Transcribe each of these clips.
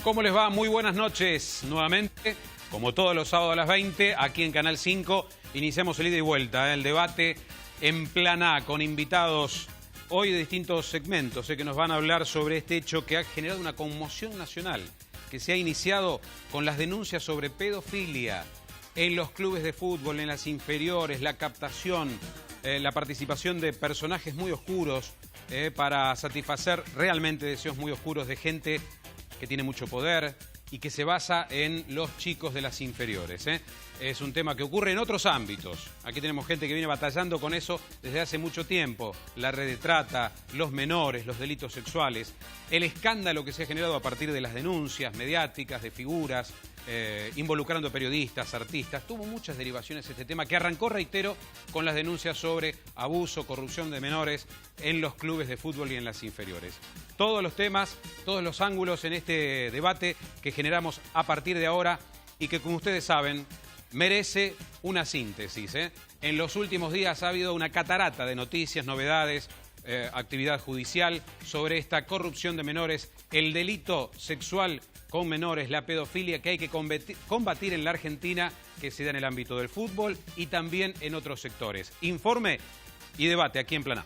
¿Cómo les va? Muy buenas noches nuevamente. Como todos los sábados a las 20, aquí en Canal 5, iniciamos el ida y vuelta, el debate en Plan A, con invitados hoy de distintos segmentos, que nos van a hablar sobre este hecho que ha generado una conmoción nacional, que se ha iniciado con las denuncias sobre pedofilia en los clubes de fútbol, en las inferiores, la captación, la participación de personajes muy oscuros para satisfacer realmente deseos muy oscuros de gente que tiene mucho poder y que se basa en los chicos de las inferiores. Es un tema que ocurre en otros ámbitos. Aquí tenemos gente que viene batallando con eso desde hace mucho tiempo. La red de trata, los menores, los delitos sexuales, el escándalo que se ha generado a partir de las denuncias mediáticas de figuras, involucrando periodistas, artistas. Tuvo muchas derivaciones este tema que arrancó, reitero, con las denuncias sobre abuso, corrupción de menores en los clubes de fútbol y en las inferiores. Todos los temas, todos los ángulos en este debate que generamos a partir de ahora y que, como ustedes saben, merece una síntesis. En los últimos días ha habido una catarata de noticias, novedades, actividad judicial sobre esta corrupción de menores, el delito sexual con menores, la pedofilia que hay que combatir en la Argentina, que se da en el ámbito del fútbol y también en otros sectores. Informe y debate aquí en Plan A.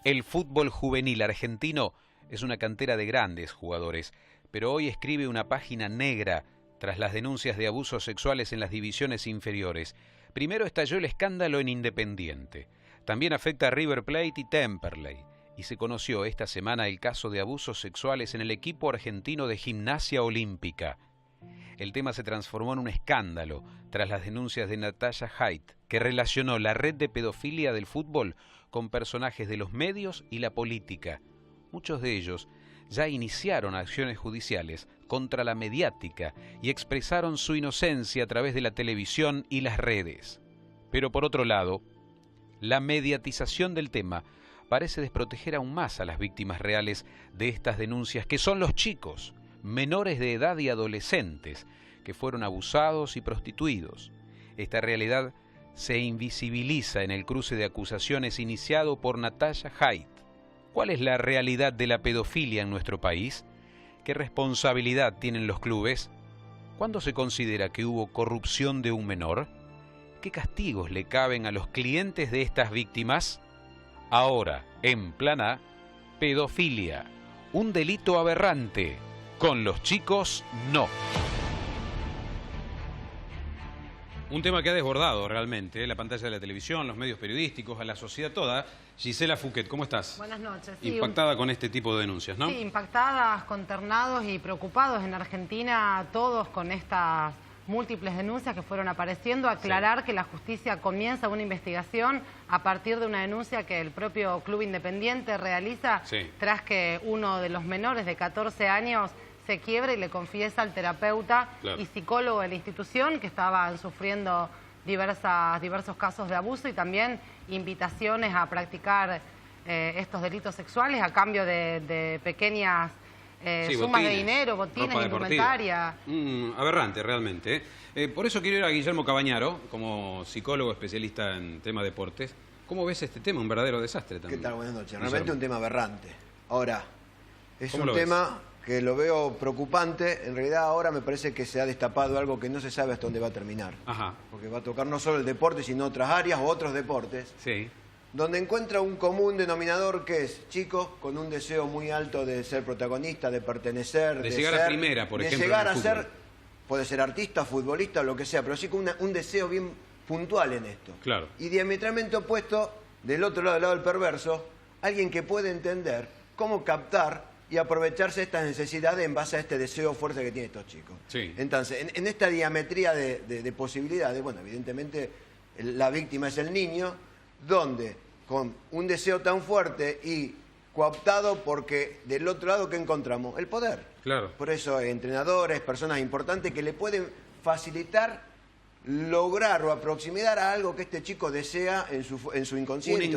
El fútbol juvenil argentino es una cantera de grandes jugadores, pero hoy escribe una página negra tras las denuncias de abusos sexuales en las divisiones inferiores. Primero estalló el escándalo en Independiente. También afecta a River Plate y Temperley. Y se conoció esta semana el caso de abusos sexuales en el equipo argentino de Gimnasia Olímpica. El tema se transformó en un escándalo tras las denuncias de Natalia Haidt, que relacionó la red de pedofilia del fútbol con personajes de los medios y la política. Muchos de ellos ya iniciaron acciones judiciales contra la mediática y expresaron su inocencia a través de la televisión y las redes. Pero por otro lado, la mediatización del tema parece desproteger aún más a las víctimas reales de estas denuncias, que son los chicos, menores de edad y adolescentes, que fueron abusados y prostituidos. Esta realidad se invisibiliza en el cruce de acusaciones iniciado por Natalia Haidt. ¿Cuál es la realidad de la pedofilia en nuestro país? ¿Qué responsabilidad tienen los clubes? ¿Cuándo se considera que hubo corrupción de un menor? ¿Qué castigos le caben a los clientes de estas víctimas? Ahora, en Plan A, pedofilia, un delito aberrante. Con los chicos, no. Un tema que ha desbordado realmente la pantalla de la televisión, los medios periodísticos, a la sociedad toda. Gisela Fouquet, ¿cómo estás? Buenas noches. Sí, impactada con este tipo de denuncias, ¿no? Sí, impactadas, consternados y preocupados en Argentina, todos con estas múltiples denuncias que fueron apareciendo. Aclarar que la justicia comienza una investigación a partir de una denuncia que el propio Club Independiente realiza tras que uno de los menores de 14 años se quiebra y le confiesa al terapeuta y psicólogo de la institución que estaban sufriendo diversos casos de abuso y también invitaciones a practicar estos delitos sexuales a cambio de pequeñas sumas de dinero, botines, indumentaria. Aberrante realmente. Por eso quiero ir a Guillermo Cabañaro, como psicólogo especialista en tema de deportes. ¿Cómo ves este tema? Un verdadero desastre también. ¿Qué tal? Buenas noches. Realmente un tema aberrante. Ahora, es un tema que lo veo preocupante. En realidad ahora me parece que se ha destapado algo que no se sabe hasta dónde va a terminar. Ajá. Porque va a tocar no solo el deporte, sino otras áreas o otros deportes. Sí. Donde encuentra un común denominador que es chicos con un deseo muy alto de ser protagonista, de pertenecer, de llegar a primera, por ejemplo. De llegar a ser, puede ser artista, futbolista, lo que sea, pero sí con un deseo bien puntual en esto. Claro. Y diametralmente opuesto, del otro lado, del lado del perverso, alguien que puede entender cómo captar y aprovecharse de estas necesidades en base a este deseo fuerte que tienen estos chicos. Sí. Entonces, en esta diametría de posibilidades, bueno, evidentemente la víctima es el niño, donde con un deseo tan fuerte y cooptado, porque del otro lado, ¿qué encontramos? El poder. Claro. Por eso hay entrenadores, personas importantes que le pueden facilitar lograr o aproximar a algo que este chico desea en su inconsciente.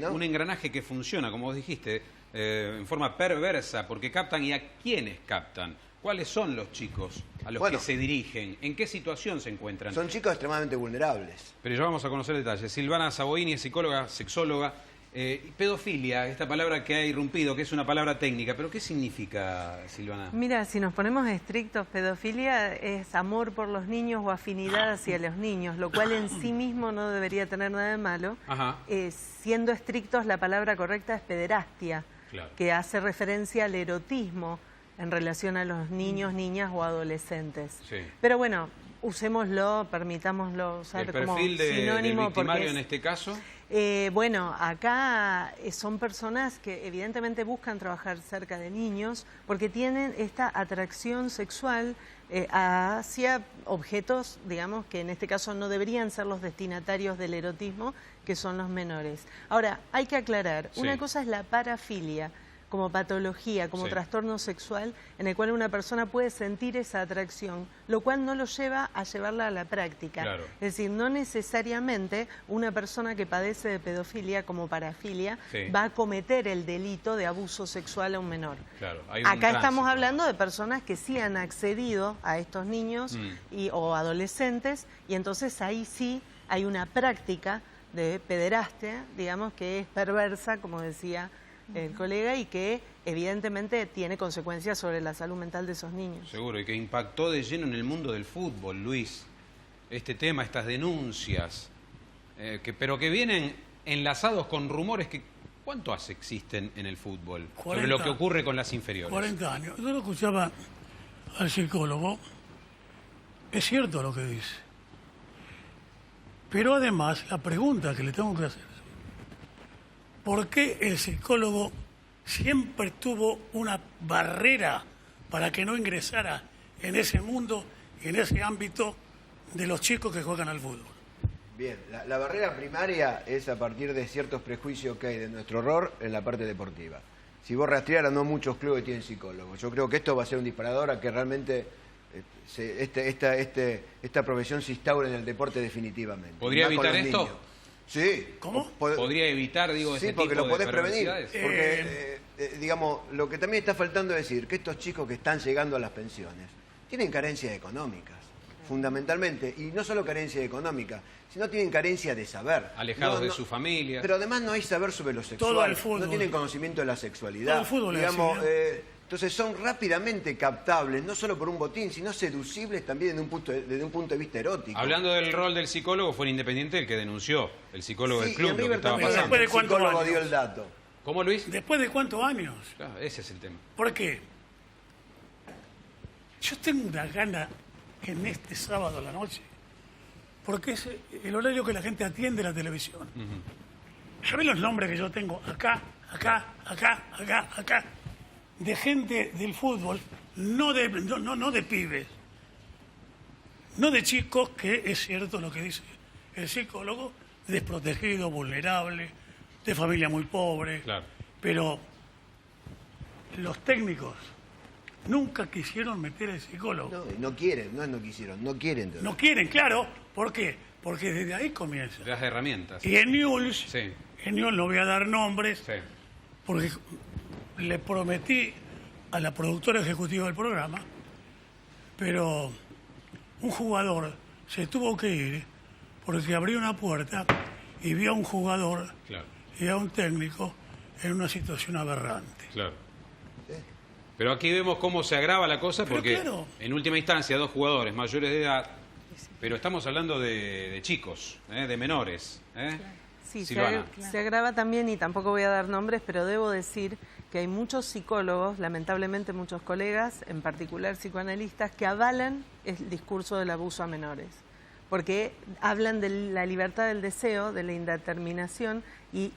Un engranaje que funciona, como vos dijiste, en forma perversa, porque captan. ¿Y a quiénes captan? ¿Cuáles son los chicos a los que se dirigen? ¿En qué situación se encuentran? Son chicos extremadamente vulnerables. Pero ya vamos a conocer detalles. Silvana Saboini es psicóloga, sexóloga, Pedofilia, esta palabra que ha irrumpido, que es una palabra técnica, pero ¿qué significa, Silvana? Mira, si nos ponemos estrictos, pedofilia es amor por los niños o afinidad hacia los niños, lo cual en sí mismo no debería tener nada de malo. Siendo estrictos, la palabra correcta es pederastia, claro, que hace referencia al erotismo en relación a los niños, niñas o adolescentes. Sí. Pero bueno, usémoslo, permitámoslo usar como sinónimo. ¿El perfil del victimario en este caso? Bueno, acá son personas que evidentemente buscan trabajar cerca de niños porque tienen esta atracción sexual hacia objetos, digamos, que en este caso no deberían ser los destinatarios del erotismo, que son los menores. Ahora, hay que aclarar, una cosa es la parafilia, como patología, como trastorno sexual, en el cual una persona puede sentir esa atracción, lo cual no lo lleva a llevarla a la práctica. Claro. Es decir, no necesariamente una persona que padece de pedofilia como parafilia va a cometer el delito de abuso sexual a un menor. Claro, acá estamos hablando de personas que sí han accedido a estos niños o adolescentes, y entonces ahí sí hay una práctica de pederastia, digamos, que es perversa, como decía el colega, y que evidentemente tiene consecuencias sobre la salud mental de esos niños. Seguro, y que impactó de lleno en el mundo del fútbol, Luis, este tema, estas denuncias, pero que vienen enlazados con rumores que ¿cuánto hace existen en el fútbol? 40, sobre lo que ocurre con las inferiores. 40 años. Yo lo escuchaba al psicólogo, es cierto lo que dice, pero además la pregunta que le tengo que hacer: ¿por qué el psicólogo siempre tuvo una barrera para que no ingresara en ese mundo y en ese ámbito de los chicos que juegan al fútbol? Bien, la barrera primaria es a partir de ciertos prejuicios que hay de nuestro rol en la parte deportiva. Si vos rastrearas, no muchos clubes tienen psicólogos. Yo creo que esto va a ser un disparador a que realmente esta profesión se instaure en el deporte definitivamente. ¿Podría evitar esto? Niños. Sí. ¿Cómo? ¿Podría evitar, digo, ese tipo de perversidades? Sí, porque lo podés prevenir. Porque, digamos, lo que también está faltando es decir que estos chicos que están llegando a las pensiones tienen carencias económicas, fundamentalmente. Y no solo carencia económica, sino tienen carencia de saber. Alejados de su familia. Pero además no hay saber sobre lo sexual. Todo el fútbol. No tienen conocimiento de la sexualidad. Todo el fútbol, digamos, entonces son rápidamente captables, no solo por un botín, sino seducibles también desde un punto de vista erótico. Hablando del rol del psicólogo, fue el Independiente el que denunció, el psicólogo del club, lo que estaba pasando. Después de cuántos el psicólogo años dio el dato. ¿Cómo, Luis? ¿Después de cuántos años? Claro, ese es el tema. ¿Por qué? Yo tengo una gana en este sábado a la noche, porque es el horario que la gente atiende la televisión. ¿Saben los nombres que yo tengo? Acá, de gente del fútbol, no de pibes, no de chicos, que es cierto lo que dice el psicólogo, desprotegido, vulnerable, de familia muy pobre, claro, pero los técnicos nunca quisieron meter al psicólogo. No quieren, no quisieron, no quieren. No quieren, claro. ¿Por qué? Porque desde ahí comienza. Las herramientas. Y en Newell's, no voy a dar nombres, porque le prometí a la productora ejecutiva del programa, pero un jugador se tuvo que ir porque abrió una puerta y vio a un jugador y a un técnico en una situación aberrante. Claro. Pero aquí vemos cómo se agrava la cosa porque en última instancia 2 jugadores mayores de edad, pero estamos hablando de chicos, de menores. Sí, se agrava también, y tampoco voy a dar nombres, pero debo decir que hay muchos psicólogos, lamentablemente muchos colegas, en particular psicoanalistas, que avalan el discurso del abuso a menores, porque hablan de la libertad del deseo, de la indeterminación, y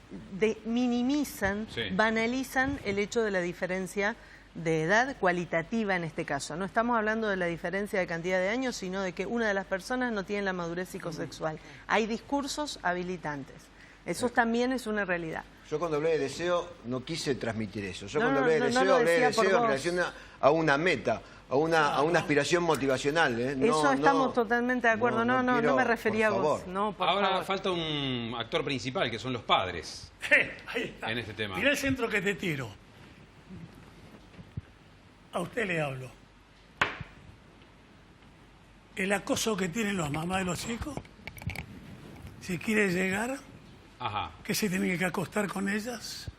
minimizan, banalizan el hecho de la diferencia de edad cualitativa en este caso. No estamos hablando de la diferencia de cantidad de años, sino de que una de las personas no tiene la madurez psicosexual. Hay discursos habilitantes. Eso también es una realidad. Yo cuando hablé de deseo no quise transmitir eso. Yo cuando hablé de deseo, hablé de deseo en relación a una meta, a una aspiración motivacional. Eso estamos totalmente de acuerdo. No me refería a vos. Ahora falta un actor principal, que son los padres. Ahí está. En este tema. Mirá el centro que te tiro. A usted le hablo. El acoso que tienen las mamás de los chicos, si quiere llegar que se tienen que acostar con ellas.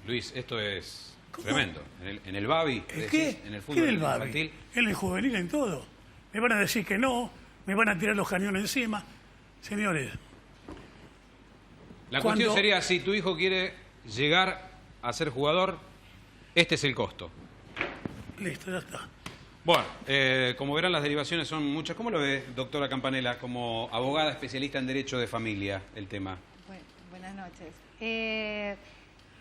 Luis, esto es tremendo. En el Babi, en el fútbol infantil. En el juvenil, en todo. Me van a decir que no, me van a tirar los cañones encima. Señores. La cuestión sería, si tu hijo quiere llegar a ser jugador, este es el costo. Listo, ya está. Bueno, como verán, las derivaciones son muchas. ¿Cómo lo ve, doctora Campanella, como abogada especialista en Derecho de Familia, el tema? Buenas noches.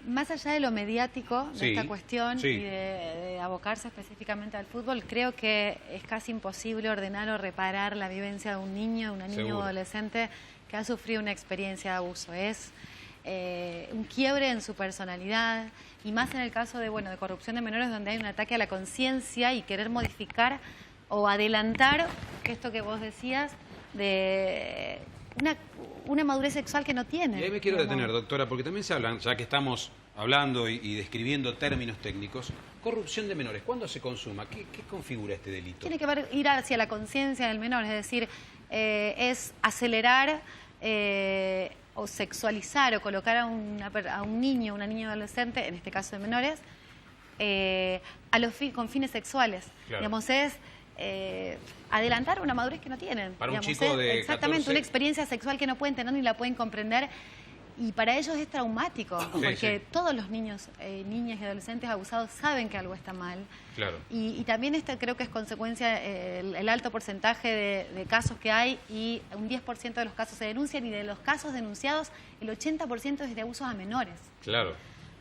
Más allá de lo mediático de esta cuestión y de abocarse específicamente al fútbol, creo que es casi imposible ordenar o reparar la vivencia de un niño, una niña o adolescente que ha sufrido una experiencia de abuso. Es un quiebre en su personalidad, y más en el caso de corrupción de menores, donde hay un ataque a la conciencia y querer modificar o adelantar esto que vos decías de una madurez sexual que no tiene. Y ahí me quiero detener, doctora, porque también se hablan, ya que estamos hablando y describiendo términos técnicos, corrupción de menores. ¿Cuándo se consuma? ¿Qué configura este delito? Tiene que ir hacia la conciencia del menor, es decir, es acelerar o sexualizar o colocar a un niño, una niña adolescente, en este caso de menores, con fines sexuales. Claro. Digamos, es adelantar una madurez que no tienen. Para un chico de exactamente, 14... una experiencia sexual que no pueden tener ni la pueden comprender. Y para ellos es traumático, porque todos los niños, niñas y adolescentes abusados saben que algo está mal. Claro. Y también creo que es consecuencia el alto porcentaje de casos que hay, y un 10% de los casos se denuncian, y de los casos denunciados el 80% es de abusos a menores. Claro.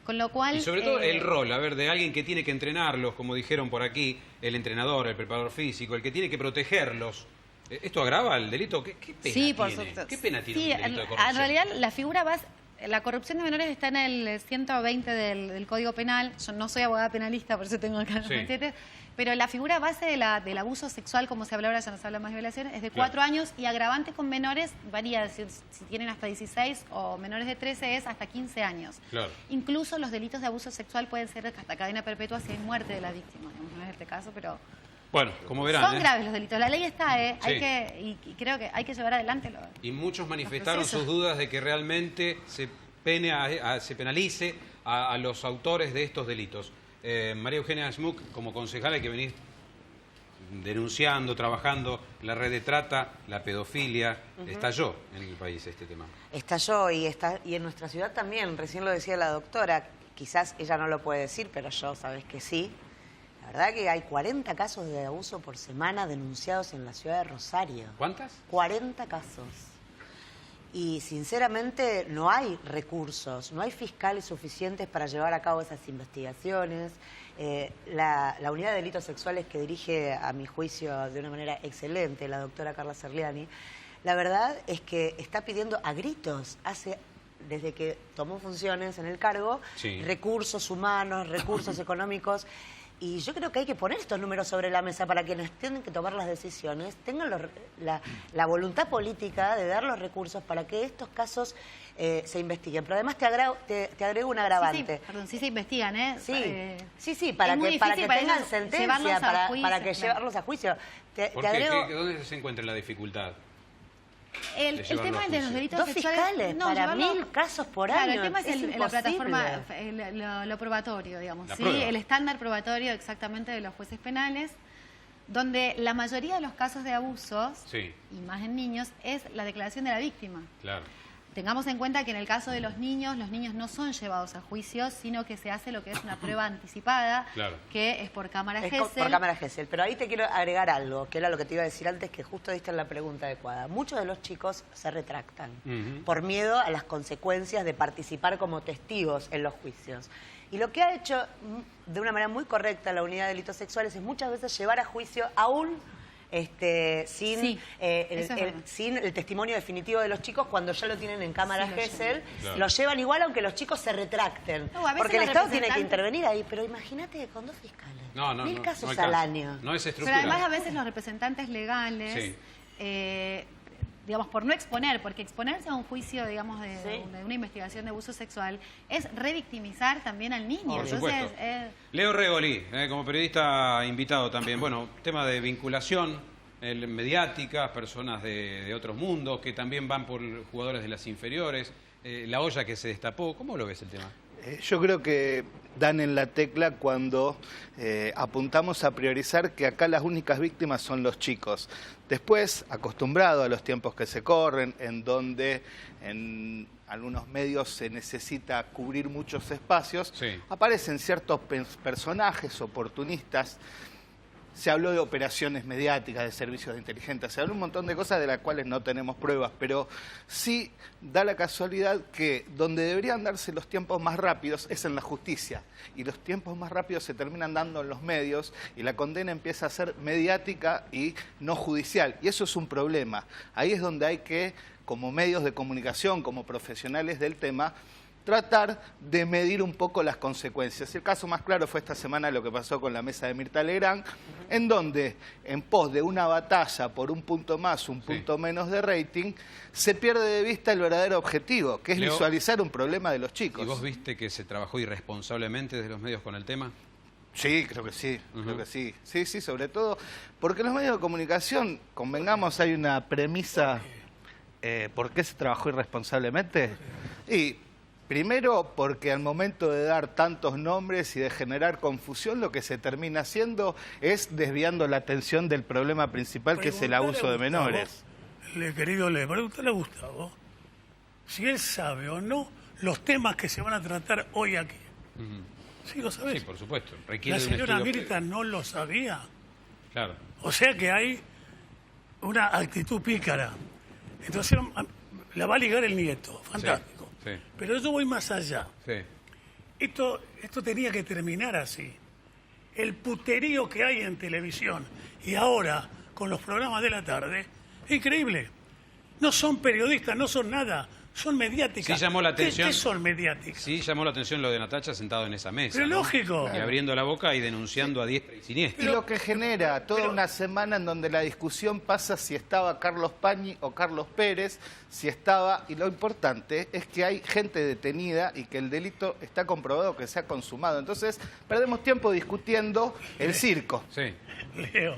Con lo cual... Y sobre todo el rol, de alguien que tiene que entrenarlos, como dijeron por aquí, el entrenador, el preparador físico, el que tiene que protegerlos. ¿Esto agrava el delito? ¿Qué pena tiene? Por supuesto. ¿Qué pena tiene un delito de corrupción? En realidad, la figura la corrupción de menores está en el 120 del Código Penal. Yo no soy abogada penalista, por eso tengo acá los machetes. Pero la figura base del abuso sexual, como se habla ahora, ya no se habla más de violaciones, es de 4 años, y agravante con menores varía, si tienen hasta 16 o menores de 13 es hasta 15 años. Claro. Incluso los delitos de abuso sexual pueden ser hasta cadena perpetua si hay muerte de la víctima. No es este caso, pero... Bueno, como verán... Son graves los delitos, la ley está, y creo que hay que llevar adelante Y muchos manifestaron sus dudas de que realmente se penalice a los autores de estos delitos. María Eugenia Schmuck, como concejala que venís denunciando, trabajando la red de trata, la pedofilia, estalló en el país este tema. Estalló y en nuestra ciudad también, recién lo decía la doctora, quizás ella no lo puede decir, pero yo sabes que sí. La verdad que hay 40 casos de abuso por semana denunciados en la ciudad de Rosario. ¿Cuántas? 40 casos. Y sinceramente no hay recursos, no hay fiscales suficientes para llevar a cabo esas investigaciones. La unidad de delitos sexuales que dirige, a mi juicio, de una manera excelente, la doctora Carla Serliani, la verdad es que está pidiendo a gritos, desde que tomó funciones en el cargo, recursos humanos, recursos económicos. Y yo creo que hay que poner estos números sobre la mesa para quienes tienen que tomar las decisiones, tengan la voluntad política de dar los recursos para que estos casos se investiguen. Pero además te agrego un agravante. Sí se investigan, ¿eh? Sí, para que tengan sentencia, para que llevarlos a juicio. ¿Dónde se encuentra la dificultad? El tema de los delitos sexuales, para 1000 casos por año. El tema es la plataforma, lo probatorio, digamos. El estándar probatorio exactamente de los jueces penales, donde la mayoría de los casos de abusos, y más en niños, es la declaración de la víctima. Claro. Tengamos en cuenta que en el caso de los niños no son llevados a juicio, sino que se hace lo que es una prueba anticipada, que es por cámara Gesell. Por cámara Gesell. Pero ahí te quiero agregar algo, que era lo que te iba a decir antes, que justo diste en la pregunta adecuada. Muchos de los chicos se retractan por miedo a las consecuencias de participar como testigos en los juicios. Y lo que ha hecho de una manera muy correcta la unidad de delitos sexuales es muchas veces llevar a juicio aún sin el testimonio definitivo de los chicos cuando ya lo tienen en cámara Gesell. Lo llevan igual aunque los chicos se retracten. Porque el Estado tiene que intervenir ahí. Pero imagínate con 2 fiscales. 1000 casos al año. No es estructural. Pero además a veces los representantes legales... digamos, por no exponer, porque exponerse a un juicio, digamos, de una investigación de abuso sexual es revictimizar también al niño. Por supuesto. Leo Regoli, como periodista invitado también. Bueno, tema de vinculación mediática, personas de otros mundos que también van por jugadores de las inferiores. la olla que se destapó. ¿Cómo lo ves el tema? Yo creo que dan en la tecla cuando apuntamos a priorizar que acá las únicas víctimas son los chicos. Después, acostumbrado a los tiempos que se corren, en donde en algunos medios se necesita cubrir muchos espacios, sí, aparecen ciertos personajes oportunistas. Se habló de operaciones mediáticas, de servicios de inteligencia, se habló un montón de cosas de las cuales no tenemos pruebas, pero sí da la casualidad que donde deberían darse los tiempos más rápidos es en la justicia, y los tiempos más rápidos se terminan dando en los medios, y la condena empieza a ser mediática y no judicial, y eso es un problema. Ahí es donde hay que, como medios de comunicación, como profesionales del tema, tratar de medir un poco las consecuencias. El caso más claro fue esta semana lo que pasó con la mesa de Mirta Legrand, en donde, en pos de una batalla por un punto más, un punto menos de rating, se pierde de vista el verdadero objetivo, que es visualizar un problema de los chicos. ¿Y vos viste que se trabajó irresponsablemente desde los medios con el tema? Sí, creo que sí, creo que sí. Sí, sí, sobre todo porque los medios de comunicación, convengamos, hay una premisa, ¿por qué se trabajó irresponsablemente? Y primero, porque al momento de dar tantos nombres y de generar confusión, lo que se termina haciendo es desviando la atención del problema principal, que es el abuso de menores. Querido Le, pregúntale a Gustavo si él sabe o no los temas que se van a tratar hoy aquí. Sí, lo sabés. Sí, por supuesto. Requiere la señora Mirta no lo sabía. Claro. O sea que hay una actitud pícara. Entonces la va a ligar el nieto. Fantástico. Sí. Pero yo voy más allá. Sí. Esto tenía que terminar así. El puterío que hay en televisión y ahora con los programas de la tarde es increíble. No son periodistas, no son nada, son mediáticas. Sí llamó la atención. ¿Qué son mediáticas? Sí llamó la atención lo de Natacha sentado en esa mesa. Pero ¿no? lógico. Y abriendo la boca y denunciando a diestra y siniestra. Y lo que genera toda una semana en donde la discusión pasa si estaba Carlos Pañi o Carlos Pérez, si estaba... Y lo importante es que hay gente detenida y que el delito está comprobado que se ha consumado. Entonces, perdemos tiempo discutiendo el circo. Sí. Leo,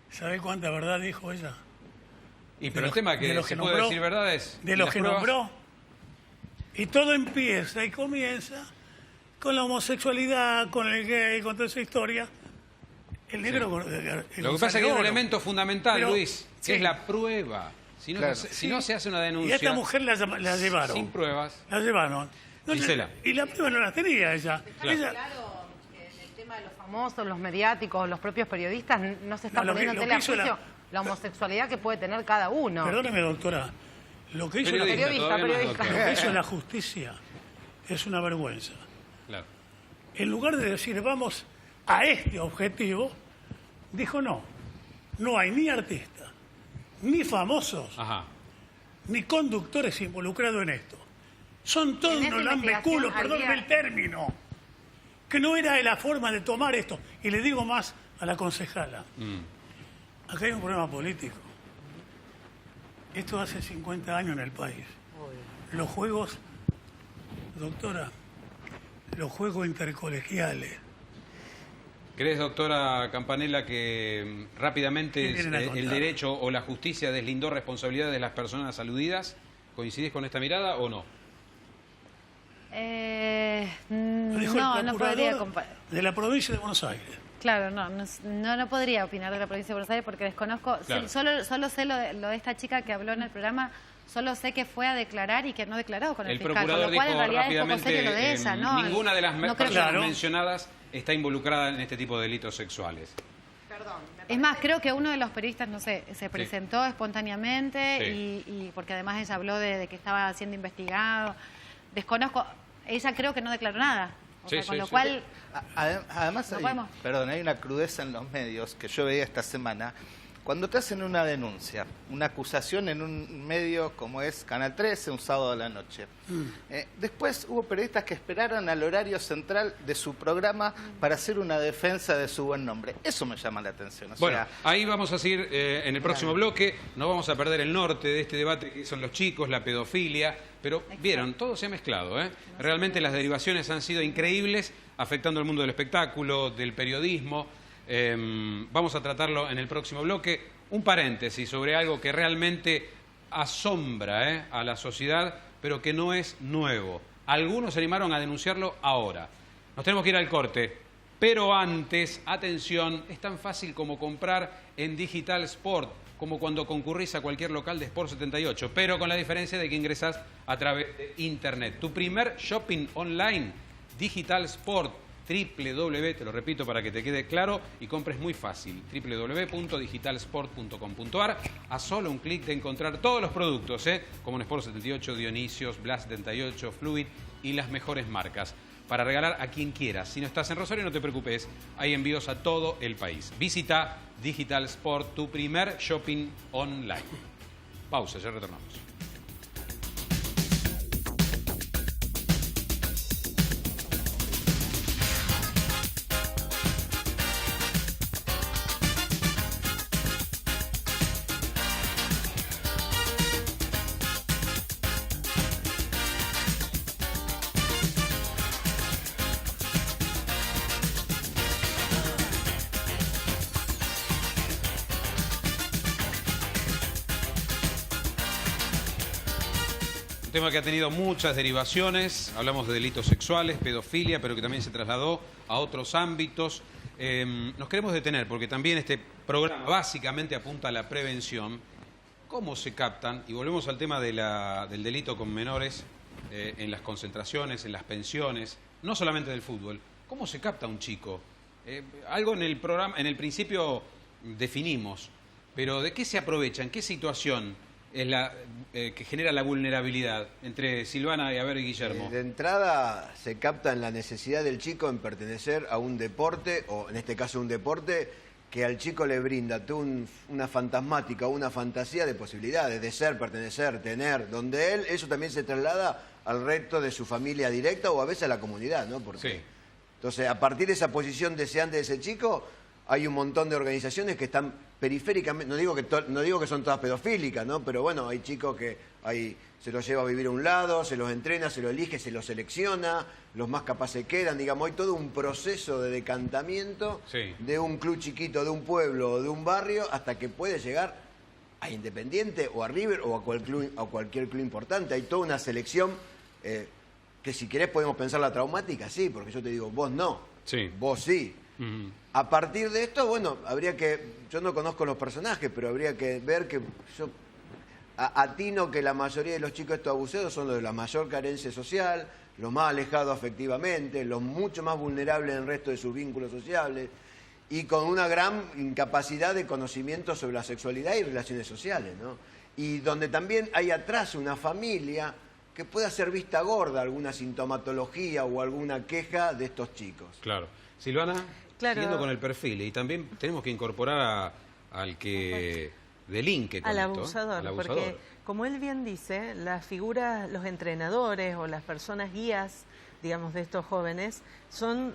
¿sabe cuánta verdad dijo ella? Y pero el tema que se puede decir verdades. De los que nombró. Y todo empieza y comienza con la homosexualidad, con el gay, con toda esa historia. El negro... Sí. Lo que pasa es que hay un elemento fundamental, Luis, que es la prueba. Si no se hace una denuncia... Y a esta mujer la llevaron. Sin pruebas. La llevaron. Gisela. Y la prueba no la tenía ella. Claro. Que en el tema de los famosos, los mediáticos, los propios periodistas, no se está poniendo en tela de juicio la homosexualidad que puede tener cada uno. Perdóneme, doctora. Lo que hizo periodista. Lo que hizo la justicia es una vergüenza. Claro. En lugar de decir vamos a este objetivo, dijo no hay ni artistas, ni famosos, ni conductores involucrados en esto. Son todos unos lambeculos, perdóneme el término, que no era la forma de tomar esto. Y le digo más a la concejala. Acá hay un problema político. Esto hace 50 años en el país. Los juegos, doctora, los juegos intercolegiales. ¿Crees, doctora Campanella, que rápidamente el derecho o la justicia deslindó responsabilidades de las personas aludidas? ¿Coincidís con esta mirada o no? No podría comparar. De la provincia de Buenos Aires. Claro, no podría opinar de la provincia de Buenos Aires porque desconozco, claro. Solo sé lo de esta chica que habló en el programa, solo sé que fue a declarar y que no declaró con el fiscal, con lo cual en realidad es poco serio lo de ella, ¿no? Ninguna de las personas mencionadas está involucrada en este tipo de delitos sexuales. Perdón. Es más, creo que uno de los periodistas, no sé, se presentó espontáneamente y porque además ella habló de que estaba siendo investigado. Desconozco, ella creo que no declaró nada. O sea, con lo cual... Además, hay una crudeza en los medios que yo veía esta semana. Cuando te hacen una denuncia, una acusación en un medio como es Canal 13, un sábado a la noche. Después hubo periodistas que esperaron al horario central de su programa para hacer una defensa de su buen nombre. Eso me llama la atención. Bueno, ahí vamos a seguir en el próximo bloque. No vamos a perder el norte de este debate, que son los chicos, la pedofilia. Pero vieron, todo se ha mezclado. Realmente las derivaciones han sido increíbles, afectando al mundo del espectáculo, del periodismo. Vamos a tratarlo en el próximo bloque. Un paréntesis sobre algo que realmente asombra a la sociedad pero que no es nuevo. Algunos se animaron a denunciarlo ahora. Nos tenemos que ir al corte, pero antes, atención, es tan fácil como comprar en Digital Sport, como cuando concurrís a cualquier local de Sport 78, pero con la diferencia de que ingresás a través de Internet. Tu primer shopping online, Digital Sport, te lo repito para que te quede claro y compres muy fácil, www.digitalsport.com.ar, a solo un clic de encontrar todos los productos, como en Sport 78, Dionisios, Blast 78, Fluid y las mejores marcas, para regalar a quien quieras. Si no estás en Rosario, no te preocupes, hay envíos a todo el país. Visita Digital Sport, tu primer shopping online. Pausa, ya retornamos. Un tema que ha tenido muchas derivaciones, hablamos de delitos sexuales, pedofilia, pero que también se trasladó a otros ámbitos. Nos queremos detener porque también este programa básicamente apunta a la prevención. ¿Cómo se captan? Y volvemos al tema del delito con menores en las concentraciones, en las pensiones, no solamente del fútbol. ¿Cómo se capta un chico? Algo en el programa, en el principio definimos, pero ¿de qué se aprovecha? ¿En qué situación es la que genera la vulnerabilidad entre Silvana y Guillermo? De entrada se capta en la necesidad del chico en pertenecer a un deporte, o en este caso un deporte que al chico le brinda una fantasmática, una fantasía de posibilidades de ser, pertenecer, tener, donde él, eso también se traslada al resto de su familia directa o a veces a la comunidad, ¿no? Porque, sí. Entonces, a partir de esa posición deseante de ese chico, hay un montón de organizaciones que están periféricamente, no digo que son todas pedofílicas, ¿no? Pero bueno, hay chicos que se los lleva a vivir a un lado, se los entrena, se los elige, se los selecciona, los más capaces quedan, digamos, hay todo un proceso de decantamiento de un club chiquito, de un pueblo o de un barrio, hasta que puede llegar a Independiente o a River o a cualquier club importante. Hay toda una selección que si querés podemos pensarla traumática, sí, porque yo te digo, vos no, vos sí. A partir de esto, bueno, yo no conozco los personajes, pero habría que ver que yo atino que la mayoría de los chicos estos abusados son los de la mayor carencia social, los más alejados afectivamente, los mucho más vulnerables en el resto de sus vínculos sociales y con una gran incapacidad de conocimiento sobre la sexualidad y relaciones sociales, ¿no? Y donde también hay atrás una familia que pueda ser vista gorda alguna sintomatología o alguna queja de estos chicos. Claro. Silvana, siguiendo con el perfil, y también tenemos que incorporar al que delinque con al abusador, porque como él bien dice, las figuras, los entrenadores o las personas guías, digamos, de estos jóvenes, son,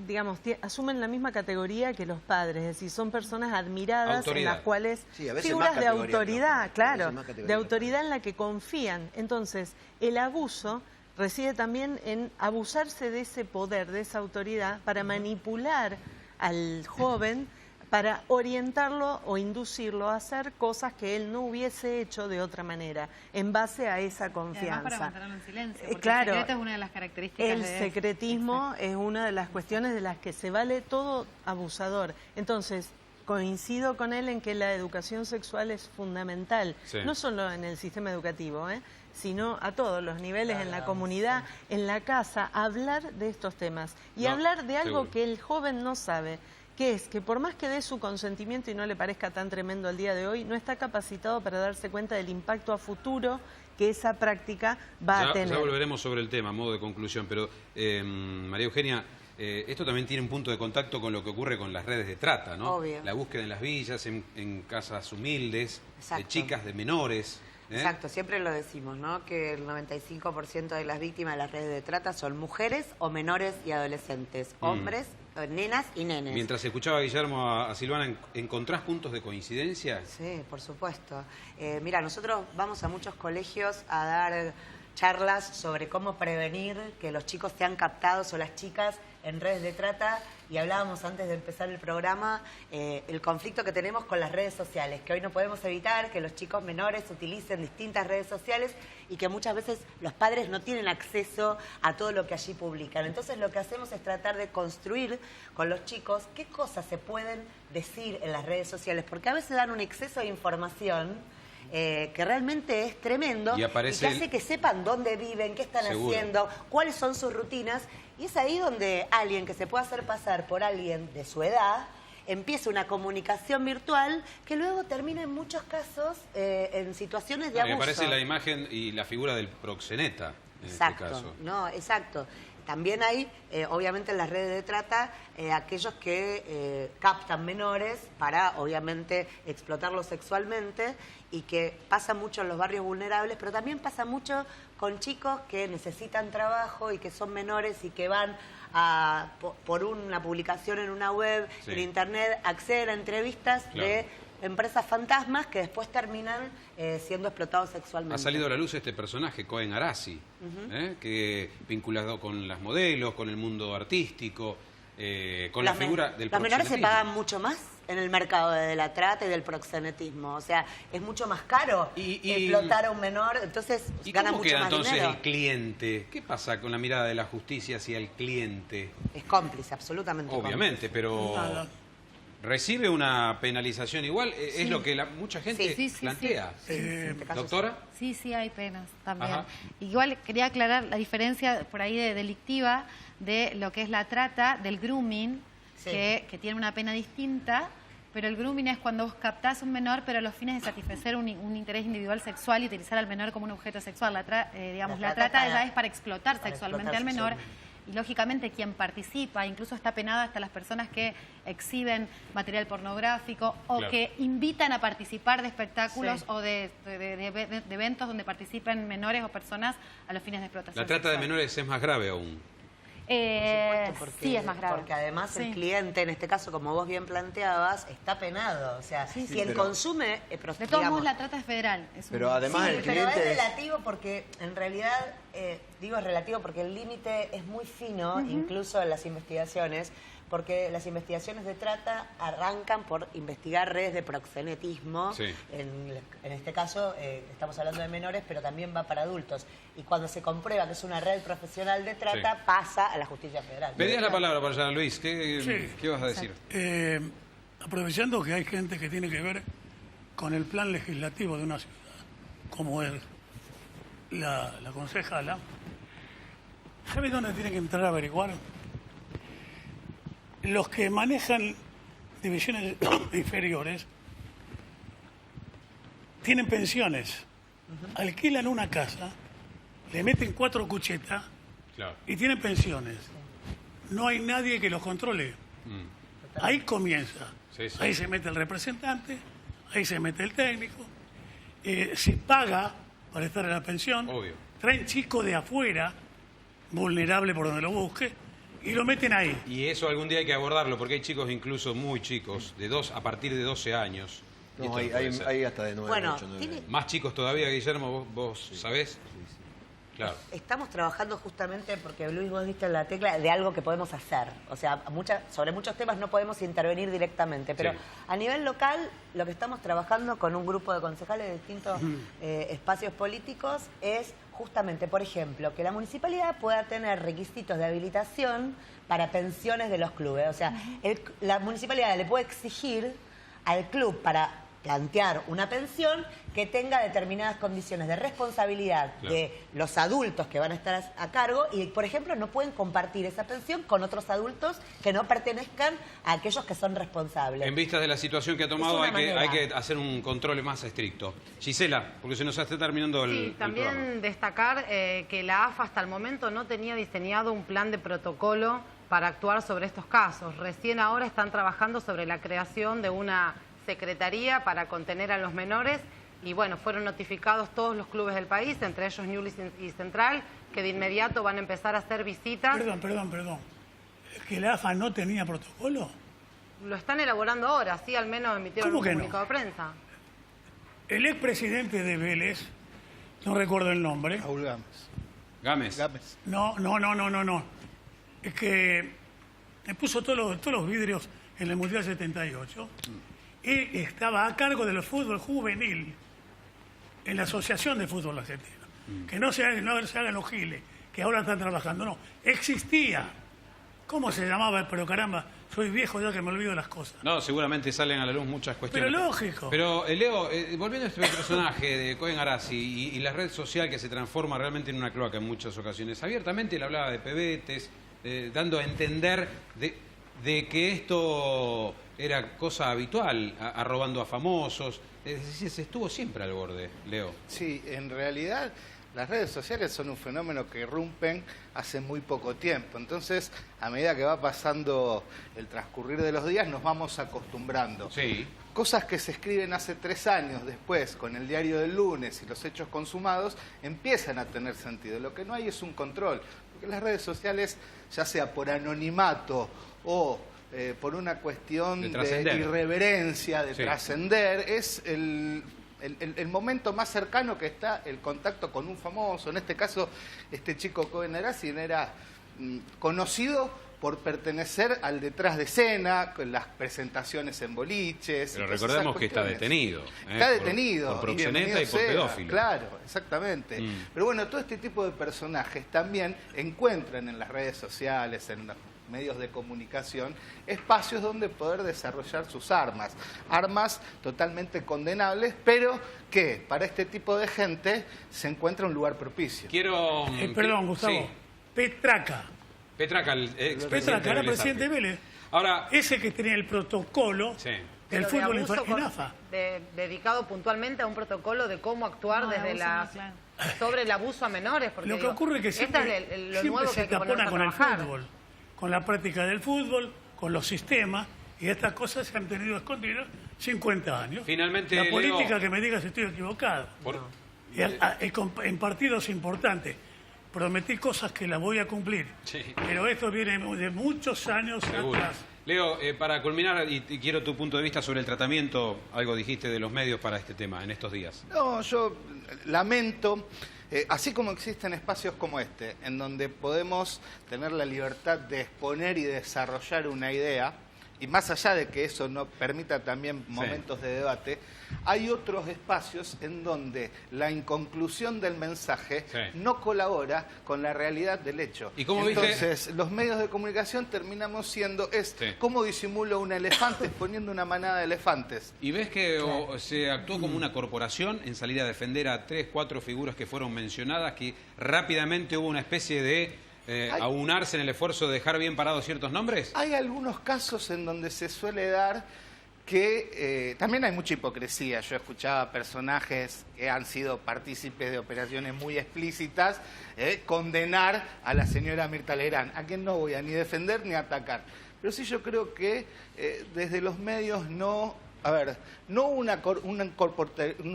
digamos, asumen la misma categoría que los padres, es decir, son personas admiradas en las cuales, figuras de autoridad, claro, de autoridad en la que confían. Entonces, el abuso reside también en abusarse de ese poder, de esa autoridad, para manipular al joven, para orientarlo o inducirlo a hacer cosas que él no hubiese hecho de otra manera, en base a esa confianza. Y además para mantenerlo en silencio, porque claro, el secreto es una de las características. El secretismo es una de las cuestiones de las que se vale todo abusador. Entonces, coincido con él en que la educación sexual es fundamental, no solo en el sistema educativo, sino a todos los niveles, en la comunidad, en la casa, hablar de estos temas y hablar de algo que el joven no sabe, que es que por más que dé su consentimiento y no le parezca tan tremendo al día de hoy, no está capacitado para darse cuenta del impacto a futuro que esa práctica va a tener. Ya volveremos sobre el tema, a modo de conclusión, pero María Eugenia, esto también tiene un punto de contacto con lo que ocurre con las redes de trata, ¿no? Obvio. La búsqueda en las villas, en casas humildes, de chicas, de menores. Exacto, siempre lo decimos, ¿no? Que el 95% de las víctimas de las redes de trata son mujeres o menores y adolescentes, hombres, nenas y nenes. Mientras escuchaba a Guillermo, a Silvana, ¿encontrás puntos de coincidencia? Sí, por supuesto. Mira, nosotros vamos a muchos colegios a dar charlas sobre cómo prevenir que los chicos sean captados o las chicas en redes de trata y hablábamos antes de empezar el programa, el conflicto que tenemos con las redes sociales, que hoy no podemos evitar que los chicos menores utilicen distintas redes sociales y que muchas veces los padres no tienen acceso a todo lo que allí publican. Entonces lo que hacemos es tratar de construir con los chicos qué cosas se pueden decir en las redes sociales, porque a veces dan un exceso de información que realmente es tremendo y que hace que sepan dónde viven, qué están haciendo, cuáles son sus rutinas, y es ahí donde alguien que se puede hacer pasar por alguien de su edad empieza una comunicación virtual que luego termina en muchos casos en situaciones de abuso. Me parece la imagen y la figura del proxeneta en este caso. No, exacto. También hay, obviamente, en las redes de trata, aquellos que captan menores para, obviamente, explotarlos sexualmente, y que pasa mucho en los barrios vulnerables, pero también pasa mucho con chicos que necesitan trabajo y que son menores y que van por una publicación en una web, en internet, acceden a entrevistas de empresas fantasmas que después terminan siendo explotados sexualmente. Ha salido a la luz este personaje, Cohen Arasi, que vinculado con las modelos, con el mundo artístico, con la figura del proxenetismo. Los menores se pagan mucho más en el mercado de la trata y del proxenetismo. O sea, es mucho más caro explotar a un menor, entonces gana mucho más dinero. ¿Y cómo queda entonces el cliente? ¿Qué pasa con la mirada de la justicia hacia el cliente? Es cómplice, absolutamente obviamente, cómplice. Pero ¿recibe una penalización igual? Es lo que mucha gente plantea. ¿Doctora? Sí, hay penas también. Igual quería aclarar la diferencia por ahí de delictiva de lo que es la trata, del grooming, que tiene una pena distinta, pero el grooming es cuando vos captás a un menor, pero a los fines de satisfacer un interés individual sexual y utilizar al menor como un objeto sexual. La trata ya es para explotar sexualmente al menor. Y lógicamente quien participa, incluso está penada hasta las personas que exhiben material pornográfico o que invitan a participar de espectáculos o de eventos donde participen menores o personas a los fines de explotación ¿La trata sexual. de menores es más grave aún? Por supuesto, sí, es más grave. Porque además el cliente, en este caso, como vos bien planteabas, está penado. O sea, quien consume... de todos modos, la trata es federal. Pero además el cliente... Pero es relativo porque, en realidad, digo es relativo porque el límite es muy fino, incluso en las investigaciones, porque las investigaciones de trata arrancan por investigar redes de proxenetismo. En este caso estamos hablando de menores, pero también va para adultos. Y cuando se comprueba que es una red profesional de trata, pasa a la justicia federal. Pedías la palabra para allá, Luis. ¿Qué vas a decir? Aprovechando que hay gente que tiene que ver con el plan legislativo de una ciudad, como es la concejala, ¿sabe dónde tiene que entrar a averiguar? Los que manejan divisiones inferiores tienen pensiones, alquilan una casa, le meten 4 cuchetas y tienen pensiones. No hay nadie que los controle. Ahí comienza. Ahí se mete el representante, ahí se mete el técnico, se paga para estar en la pensión, traen chicos de afuera, vulnerable por donde lo busque, y lo meten ahí. Y eso algún día hay que abordarlo, porque hay chicos incluso muy chicos, a partir de 12 años. No, hay hasta de 9, 8, 9. Más chicos todavía, Guillermo, vos sabés. Claro. Estamos trabajando justamente porque, Luis, vos diste la tecla de algo que podemos hacer. O sea, sobre muchos temas no podemos intervenir directamente, pero a nivel local lo que estamos trabajando con un grupo de concejales de distintos espacios políticos es justamente, por ejemplo, que la municipalidad pueda tener requisitos de habilitación para pensiones de los clubes. O sea, la municipalidad le puede exigir al club para plantear una pensión que tenga determinadas condiciones de responsabilidad de los adultos que van a estar a cargo y, por ejemplo, no pueden compartir esa pensión con otros adultos que no pertenezcan a aquellos que son responsables. En vista de la situación que ha tomado, hay que hacer un control más estricto. Gisela, porque se nos está terminando el también programa. Destacar que la AFA hasta el momento no tenía diseñado un plan de protocolo para actuar sobre estos casos. Recién ahora están trabajando sobre la creación de una secretaría para contener a los menores y bueno, fueron notificados todos los clubes del país, entre ellos Newell's y Central, que de inmediato van a empezar a hacer visitas. Perdón. ¿Es que la AFA no tenía protocolo? Lo están elaborando ahora, sí, al menos emitieron un comunicado de prensa. El expresidente de Vélez, no recuerdo el nombre. Raúl Gámez. No. Es que me puso todos los vidrios en el Mundial 78. Él estaba a cargo del fútbol juvenil en la Asociación de Fútbol Argentino. Que no se hagan los giles, que ahora están trabajando. No, existía. ¿Cómo se llamaba? Pero caramba, soy viejo ya que me olvido las cosas. No, seguramente salen a la luz muchas cuestiones. Pero lógico. Pero, Leo, volviendo a este personaje de Cohen Arasi y la red social que se transforma realmente en una cloaca en muchas ocasiones. Abiertamente él hablaba de pebetes, dando a entender de que esto era cosa habitual, arrobando a famosos. Es decir, se estuvo siempre al borde, Leo. Sí, en realidad las redes sociales son un fenómeno que irrumpen hace muy poco tiempo. Entonces, a medida que va pasando el transcurrir de los días, nos vamos acostumbrando. Sí. Cosas que se escriben hace 3 años después, con el diario del lunes y los hechos consumados, empiezan a tener sentido. Lo que no hay es un control, porque las redes sociales, ya sea por anonimato o por una cuestión de irreverencia, de trascender, es el momento más cercano que está el contacto con un famoso. En este caso, este chico Cohen Arasi era conocido por pertenecer al detrás de escena, con las presentaciones en boliches. Pero recordemos que está detenido. Está detenido. Por proxeneta y por pedófilo. Claro, exactamente. Pero bueno, todo este tipo de personajes también encuentran en las redes sociales, en los medios de comunicación, espacios donde poder desarrollar sus armas. Armas totalmente condenables, pero que para este tipo de gente se encuentra un lugar propicio. Quiero... perdón, Gustavo. Sí. Petraca, el presidente de Vélez. Ahora, ese que tenía el protocolo del fútbol en AFA. Dedicado puntualmente a un protocolo de cómo actuar sobre el abuso a menores. Porque lo que ocurre es que siempre, siempre se tapona con el fútbol, con la práctica del fútbol, con los sistemas, y estas cosas se han tenido escondidas 50 años. Finalmente, la política, que me diga si estoy equivocado. En partidos importantes prometí cosas que las voy a cumplir, pero esto viene de muchos años atrás. Leo, para culminar, y quiero tu punto de vista sobre el tratamiento, algo dijiste de los medios para este tema en estos días. No, yo lamento, así como existen espacios como este, en donde podemos tener la libertad de exponer y desarrollar una idea, y más allá de que eso no permita también momentos de debate, hay otros espacios en donde la inconclusión del mensaje no colabora con la realidad del hecho. ¿Y entonces, los medios de comunicación terminamos siendo cómo disimulo un elefante exponiendo una manada de elefantes. ¿Y ves que se actuó como una corporación en salir a defender a 3, 4 figuras que fueron mencionadas, que rápidamente hubo una especie de aunarse en el esfuerzo de dejar bien parados ciertos nombres? Hay algunos casos en donde se suele dar que también hay mucha hipocresía. Yo escuchaba personajes que han sido partícipes de operaciones muy explícitas condenar a la señora Mirta Legrand, a quien no voy a ni defender ni atacar. Pero sí, yo creo que desde los medios no un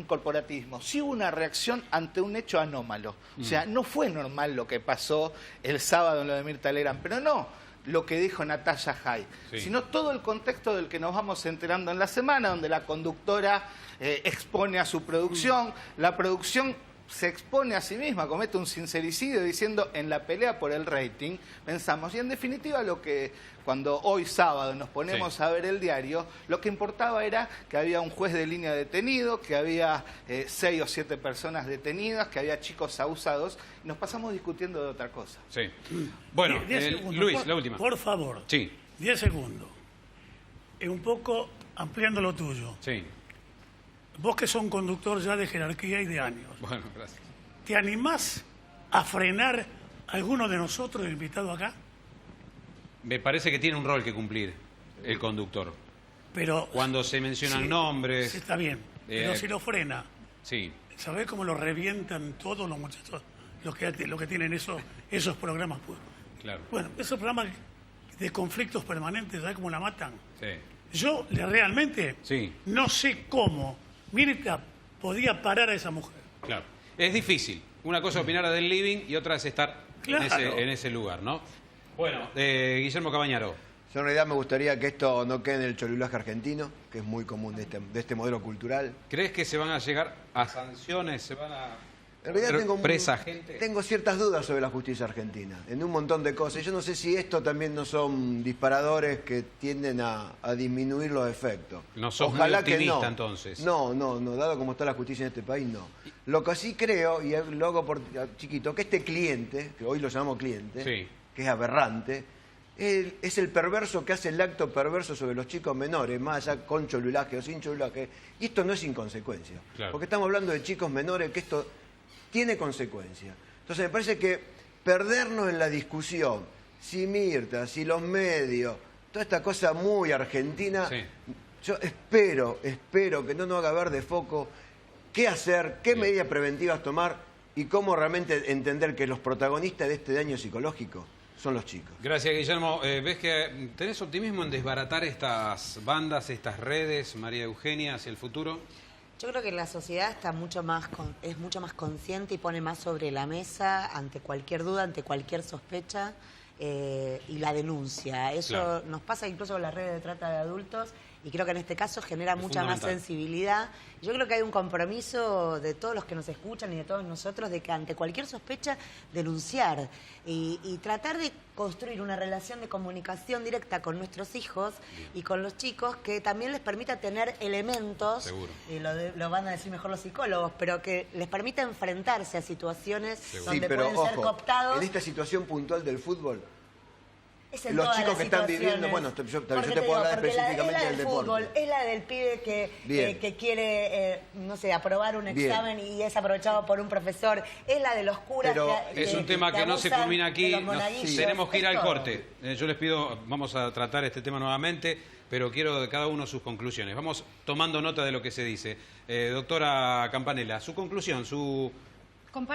corporativismo, sí una reacción ante un hecho anómalo. O sea, no fue normal lo que pasó el sábado en lo de Mirta Legrand, pero no lo que dijo Natalia Hay, sino todo el contexto del que nos vamos enterando en la semana, donde la conductora expone a su producción, la producción se expone a sí misma, comete un sincericidio diciendo en la pelea por el rating, pensamos, y en definitiva lo que cuando hoy sábado nos ponemos a ver el diario, lo que importaba era que había un juez de línea detenido, que había 6 o 7 personas detenidas, que había chicos abusados, y nos pasamos discutiendo de otra cosa. Bueno, Luis, la última. Por favor, 10 segundos. Un poco ampliando lo tuyo. Vos que sos un conductor ya de jerarquía y de años. Bueno, gracias. ¿Te animás a frenar a alguno de nosotros invitados acá? Me parece que tiene un rol que cumplir el conductor. Pero cuando se mencionan nombres... Está bien, pero si lo frena. Sí. ¿Sabés cómo lo revientan todos los muchachos? Los que tienen esos programas. Claro. Bueno, esos programas de conflictos permanentes, ¿sabés cómo la matan? Sí. Yo realmente no sé cómo Mirta podía parar a esa mujer. Claro. Es difícil. Una cosa es opinar del living y otra es estar en ese lugar, ¿no? Bueno, Guillermo Cabañaro. Yo en realidad me gustaría que esto no quede en el cholulaje argentino, que es muy común de este modelo cultural. ¿Crees que se van a llegar a sanciones? ¿Se van a En realidad tengo ciertas dudas sobre la justicia argentina, en un montón de cosas. Yo no sé si esto también no son disparadores que tienden a disminuir los efectos. No sos muy optimista, entonces. No, dado como está la justicia en este país, no. Lo que sí creo, y lo hago por chiquito, que este cliente, que hoy lo llamamos cliente, que es aberrante, es el perverso que hace el acto perverso sobre los chicos menores, más allá con cholulaje o sin cholulaje. Y esto no es inconsecuencia, porque estamos hablando de chicos menores, que esto tiene consecuencias. Entonces me parece que perdernos en la discusión, si Mirta, si los medios, toda esta cosa muy argentina, yo espero que no nos haga ver de foco qué hacer, qué medidas preventivas tomar y cómo realmente entender que los protagonistas de este daño psicológico son los chicos. Gracias, Guillermo. ¿Ves que tenés optimismo en desbaratar estas bandas, estas redes, María Eugenia, hacia el futuro? Yo creo que la sociedad está es mucho más consciente y pone más sobre la mesa ante cualquier duda, ante cualquier sospecha y la denuncia. Eso nos pasa incluso con las redes de trata de adultos y creo que en este caso genera mucha más sensibilidad. Yo creo que hay un compromiso de todos los que nos escuchan y de todos nosotros de que ante cualquier sospecha denunciar y tratar de construir una relación de comunicación directa con nuestros hijos y con los chicos que también les permita tener elementos, y lo van a decir mejor los psicólogos, pero que les permita enfrentarse a situaciones donde pueden ser cooptados. En esta situación puntual del fútbol, los chicos que están viviendo, bueno, yo te puedo hablar específicamente del deporte. Es la del pibe que quiere, no sé, aprobar un examen y es aprovechado por un profesor. Es la de los curas es un tema que no se culmina aquí. Tenemos que ir al corte. Yo les pido, vamos a tratar este tema nuevamente, pero quiero de cada uno sus conclusiones. Vamos tomando nota de lo que se dice. Doctora Campanella, su conclusión,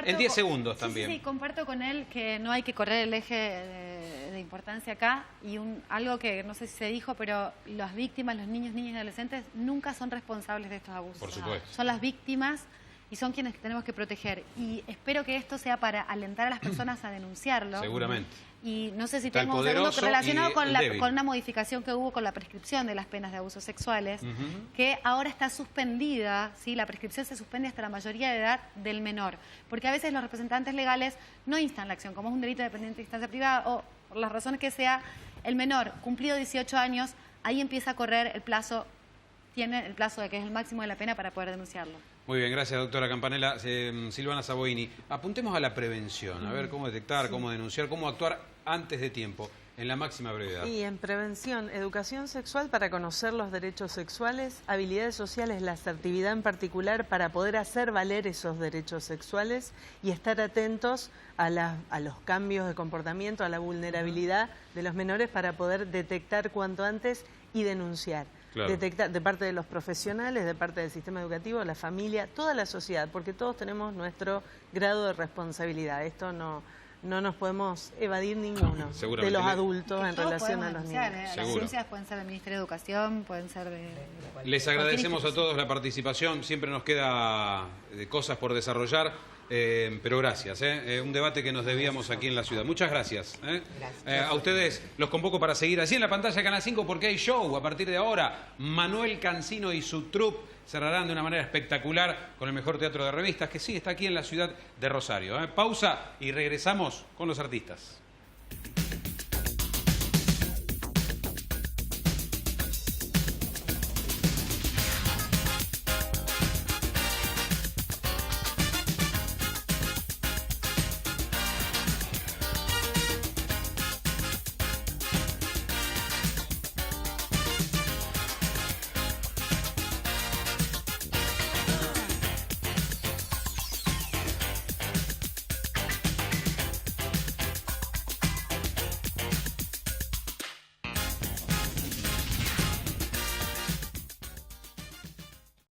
en 10 segundos también. Sí, comparto con él que no hay que correr el eje de importancia acá y algo que no sé si se dijo, pero las víctimas, los niños, niñas y adolescentes nunca son responsables de estos abusos. Por supuesto. Son las víctimas y son quienes tenemos que proteger. Y espero que esto sea para alentar a las personas a denunciarlo. Seguramente. Y no sé si tengo un segundo relacionado con una modificación que hubo con la prescripción de las penas de abusos sexuales, que ahora está suspendida, ¿sí? La prescripción se suspende hasta la mayoría de edad del menor, porque a veces los representantes legales no instan la acción, como es un delito dependiente de instancia privada o por las razones que sea, el menor cumplido 18 años, ahí empieza a correr el plazo, tiene el plazo de que es el máximo de la pena para poder denunciarlo. Muy bien, gracias, doctora Campanella. Silvana Saboini, apuntemos a la prevención, a ver cómo detectar, cómo denunciar, cómo actuar antes de tiempo, en la máxima brevedad. Y en prevención, educación sexual para conocer los derechos sexuales, habilidades sociales, la asertividad en particular para poder hacer valer esos derechos sexuales y estar atentos a los cambios de comportamiento, a la vulnerabilidad de los menores para poder detectar cuanto antes y denunciar. Detectar de parte de los profesionales, de parte del sistema educativo, la familia, toda la sociedad, porque todos tenemos nuestro grado de responsabilidad. Esto no nos podemos evadir ninguno de los adultos en relación a los niños. Las ciencias pueden ser del Ministerio de Educación, pueden ser de... Les agradecemos a todos la participación, siempre nos queda cosas por desarrollar, pero gracias. Un debate que nos debíamos aquí en la ciudad. Muchas gracias. A ustedes los convoco para seguir así en la pantalla de Canal 5 porque hay show a partir de ahora. Manuel Cancino y su troupe cerrarán de una manera espectacular con el mejor teatro de revistas que sí está aquí en la ciudad de Rosario. Pausa y regresamos con los artistas.